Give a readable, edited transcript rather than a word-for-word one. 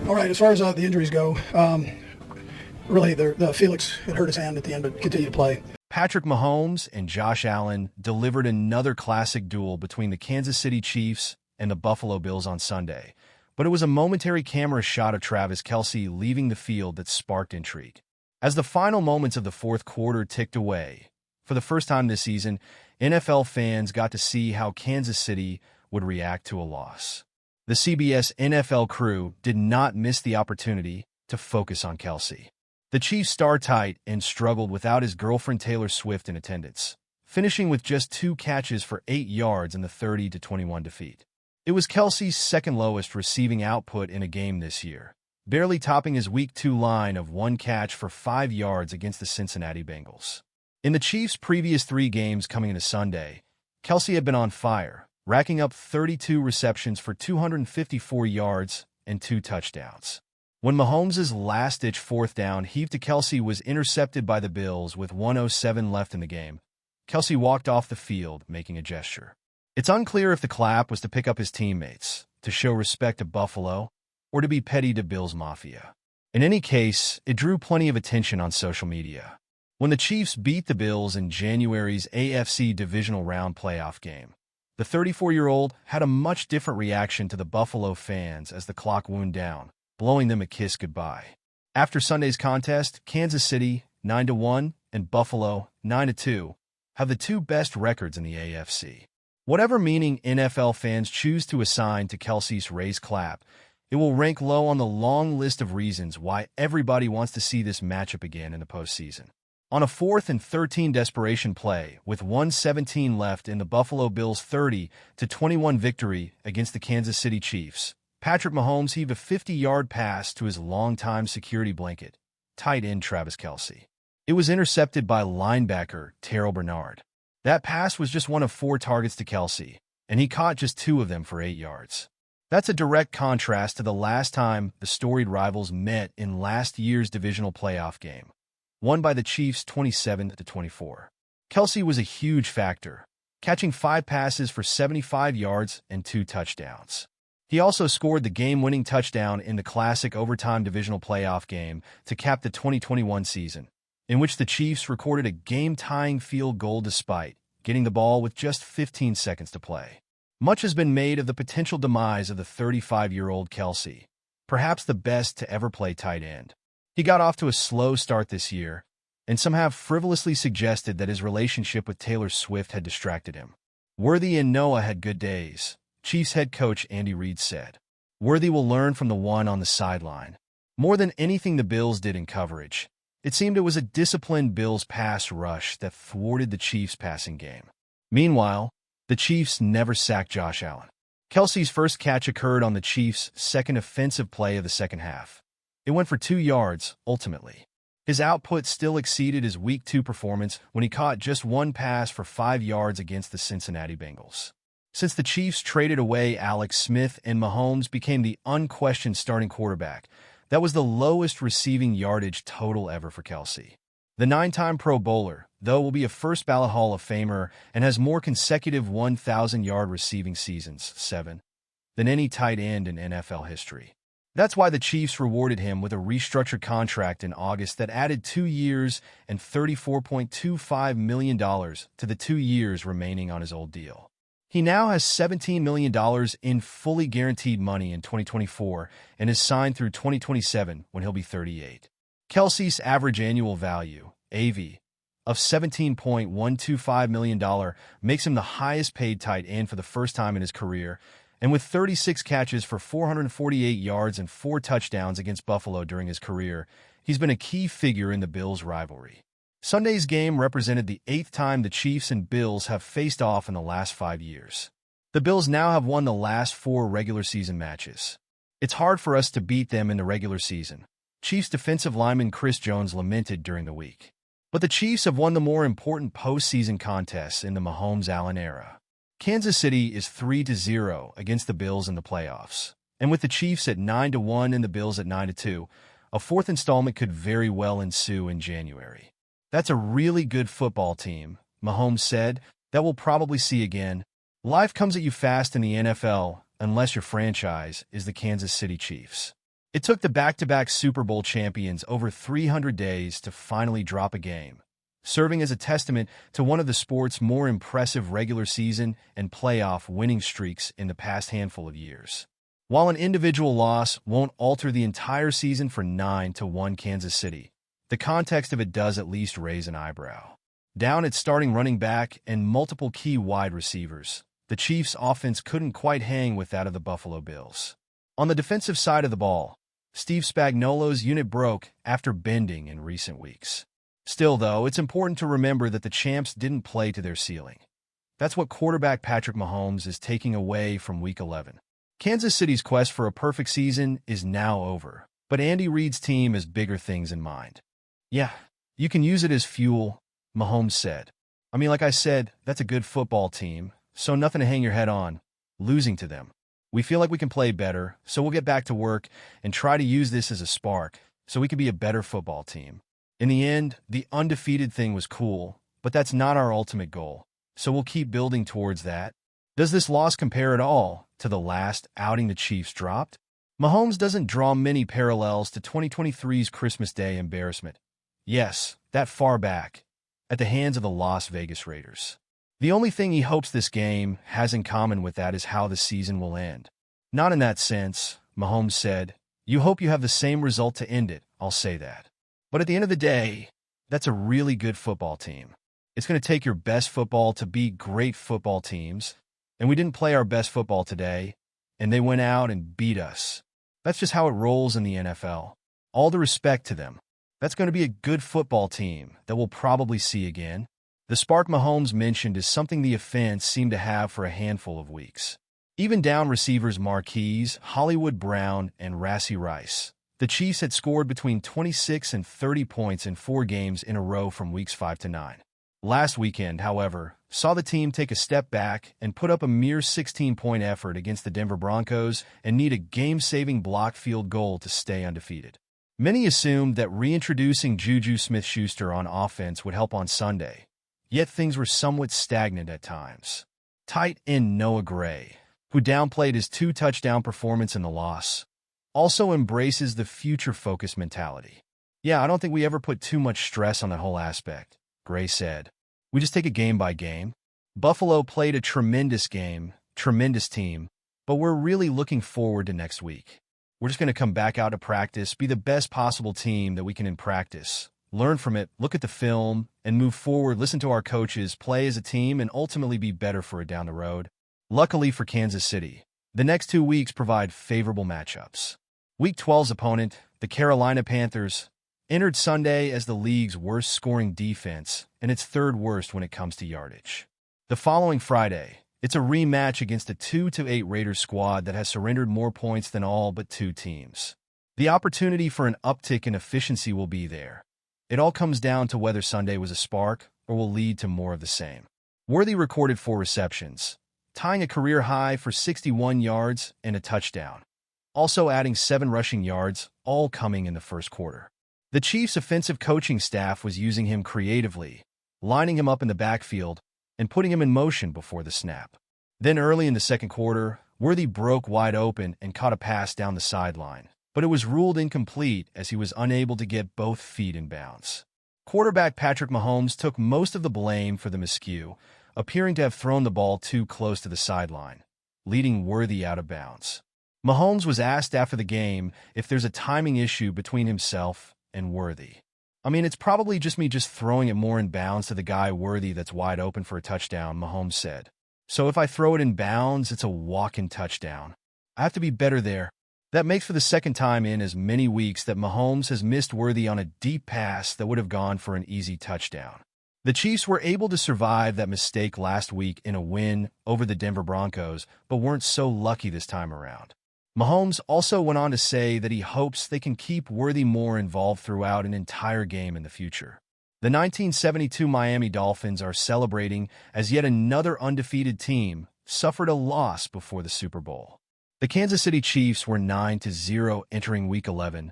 All right, as far as the injuries go, really the Felix had hurt his hand at the end, but continued to play. Patrick Mahomes and Josh Allen delivered another classic duel between the Kansas City Chiefs and the Buffalo Bills on Sunday, but it was a momentary camera shot of Travis Kelce leaving the field that sparked intrigue. As the final moments of the fourth quarter ticked away, for the first time this season, NFL fans got to see how Kansas City would react to a loss. The CBS NFL crew did not miss the opportunity to focus on Kelce. The Chiefs star tight end struggled without his girlfriend Taylor Swift in attendance, finishing with just 2 catches for 8 yards in the 30-21 defeat. It was Kelce's second lowest receiving output in a game this year, barely topping his Week 2 line of 1 catch for 5 yards against the Cincinnati Bengals. In the Chiefs' previous 3 games coming into Sunday, Kelce had been on fire, racking up 32 receptions for 254 yards and 2 touchdowns. When Mahomes' last-ditch fourth down heave to Kelce was intercepted by the Bills with 1:07 left in the game, Kelce walked off the field, making a gesture. It's unclear if the clap was to pick up his teammates, to show respect to Buffalo, or to be petty to Bills Mafia. In any case, it drew plenty of attention on social media. When the Chiefs beat the Bills in January's AFC Divisional Round playoff game, the 34-year-old had a much different reaction to the Buffalo fans as the clock wound down, blowing them a kiss goodbye. After Sunday's contest, Kansas City, 9-1, and Buffalo, 9-2, have the 2 best records in the AFC. Whatever meaning NFL fans choose to assign to Kelce's raised clap, it will rank low on the long list of reasons why everybody wants to see this matchup again in the postseason. On a 4th and 13 desperation play, with 1:17 left in the Buffalo Bills' 30-21 victory against the Kansas City Chiefs, Patrick Mahomes heaved a 50-yard pass to his longtime security blanket, tight end Travis Kelce. It was intercepted by linebacker Terrell Bernard. That pass was just one of 4 targets to Kelce, and he caught just 2 of them for 8 yards. That's a direct contrast to the last time the storied rivals met in last year's divisional playoff game, won by the Chiefs 27-24. Kelce was a huge factor, catching 5 passes for 75 yards and 2 touchdowns. He also scored the game-winning touchdown in the classic overtime divisional playoff game to cap the 2021 season, in which the Chiefs recorded a game-tying field goal despite getting the ball with just 15 seconds to play. Much has been made of the potential demise of the 35-year-old Kelce, perhaps the best to ever play tight end. He got off to a slow start this year, and some have frivolously suggested that his relationship with Taylor Swift had distracted him. Worthy and Noah had good days, Chiefs head coach Andy Reid said. Worthy will learn from the one on the sideline. More than anything the Bills did in coverage, it seemed it was a disciplined Bills pass rush that thwarted the Chiefs' passing game. Meanwhile, the Chiefs never sacked Josh Allen. Kelce's first catch occurred on the Chiefs' second offensive play of the second half. It went for 2 yards, ultimately. His output still exceeded his Week 2 performance when he caught just 1 pass for 5 yards against the Cincinnati Bengals. Since the Chiefs traded away Alex Smith and Mahomes became the unquestioned starting quarterback, that was the lowest receiving yardage total ever for Kelce. The 9-time Pro Bowler, though, will be a first-ballot Hall of Famer and has more consecutive 1,000-yard receiving seasons, 7, than any tight end in NFL history. That's why the Chiefs rewarded him with a restructured contract in August that added 2 years and $34.25 million to the 2 years remaining on his old deal. He now has $17 million in fully guaranteed money in 2024 and is signed through 2027 when he'll be 38. Kelce's average annual value, AV, of $17.125 million makes him the highest-paid tight end for the first time in his career, and with 36 catches for 448 yards and 4 touchdowns against Buffalo during his career, he's been a key figure in the Bills' rivalry. Sunday's game represented the 8th time the Chiefs and Bills have faced off in the last 5 years. The Bills now have won the last 4 regular season matches. It's hard for us to beat them in the regular season, Chiefs defensive lineman Chris Jones lamented during the week. But the Chiefs have won the more important postseason contests in the Mahomes-Allen era. Kansas City is 3-0 against the Bills in the playoffs, and with the Chiefs at 9-1 and the Bills at 9-2, a 4th installment could very well ensue in January. That's a really good football team, Mahomes said, that we'll probably see again. Life comes at you fast in the NFL, unless your franchise is the Kansas City Chiefs. It took the back-to-back Super Bowl champions over 300 days to finally drop a game, serving as a testament to one of the sport's more impressive regular season and playoff winning streaks in the past handful of years. While an individual loss won't alter the entire season for 9-1 Kansas City, the context of it does at least raise an eyebrow. Down at starting running back and multiple key wide receivers, the Chiefs' offense couldn't quite hang with that of the Buffalo Bills. On the defensive side of the ball, Steve Spagnuolo's unit broke after bending in recent weeks. Still, though, it's important to remember that the champs didn't play to their ceiling. That's what quarterback Patrick Mahomes is taking away from Week 11. Kansas City's quest for a perfect season is now over, but Andy Reid's team has bigger things in mind. Yeah, you can use it as fuel, Mahomes said. I mean, like I said, that's a good football team, so nothing to hang your head on, losing to them. We feel like we can play better, so we'll get back to work and try to use this as a spark so we can be a better football team. In the end, the undefeated thing was cool, but that's not our ultimate goal, so we'll keep building towards that. Does this loss compare at all to the last outing the Chiefs dropped? Mahomes doesn't draw many parallels to 2023's Christmas Day embarrassment. Yes, that far back, at the hands of the Las Vegas Raiders. The only thing he hopes this game has in common with that is how the season will end. Not in that sense, Mahomes said. You hope you have the same result to end it, I'll say that. But at the end of the day, that's a really good football team. It's going to take your best football to beat great football teams, and we didn't play our best football today, and they went out and beat us. That's just how it rolls in the NFL. All the respect to them. That's going to be a good football team that we'll probably see again. The spark Mahomes mentioned is something the offense seemed to have for a handful of weeks. Even down receivers Marquise, Hollywood Brown, and Rashee Rice, the Chiefs had scored between 26 and 30 points in 4 games in a row from weeks 5 to 9. Last weekend, however, saw the team take a step back and put up a mere 16-point effort against the Denver Broncos and need a game-saving block field goal to stay undefeated. Many assumed that reintroducing Juju Smith-Schuster on offense would help on Sunday, yet things were somewhat stagnant at times. Tight end Noah Gray, who downplayed his 2-touchdown performance in the loss, also embraces the future-focused mentality. Yeah, I don't think we ever put too much stress on that whole aspect, Gray said. We just take it game by game. Buffalo played a tremendous game, tremendous team, but we're really looking forward to next week. We're just going to come back out to practice, be the best possible team that we can in practice, learn from it, look at the film, and move forward, listen to our coaches, play as a team, and ultimately be better for it down the road. Luckily for Kansas City, the next 2 weeks provide favorable matchups. Week 12's opponent, the Carolina Panthers, entered Sunday as the league's worst-scoring defense and its 3rd worst when it comes to yardage. The following Friday, it's a rematch against a 2-8 Raiders squad that has surrendered more points than all but 2 teams. The opportunity for an uptick in efficiency will be there. It all comes down to whether Sunday was a spark or will lead to more of the same. Worthy recorded 4 receptions, tying a career high for 61 yards and a touchdown, also adding 7 rushing yards, all coming in the first quarter. The Chiefs' offensive coaching staff was using him creatively, lining him up in the backfield and putting him in motion before the snap. Then early in the second quarter, Worthy broke wide open and caught a pass down the sideline, but it was ruled incomplete as he was unable to get both feet in bounds. Quarterback Patrick Mahomes took most of the blame for the miscue, appearing to have thrown the ball too close to the sideline, leading Worthy out of bounds. Mahomes was asked after the game if there's a timing issue between himself and Worthy. I mean, it's probably just me throwing it more in bounds to the guy Worthy that's wide open for a touchdown, Mahomes said. So if I throw it in bounds, it's a walk-in touchdown. I have to be better there. That makes for the second time in as many weeks that Mahomes has missed Worthy on a deep pass that would have gone for an easy touchdown. The Chiefs were able to survive that mistake last week in a win over the Denver Broncos, but weren't so lucky this time around. Mahomes also went on to say that he hopes they can keep Worthy more involved throughout an entire game in the future. The 1972 Miami Dolphins are celebrating as yet another undefeated team suffered a loss before the Super Bowl. The Kansas City Chiefs were 9-0 entering Week 11,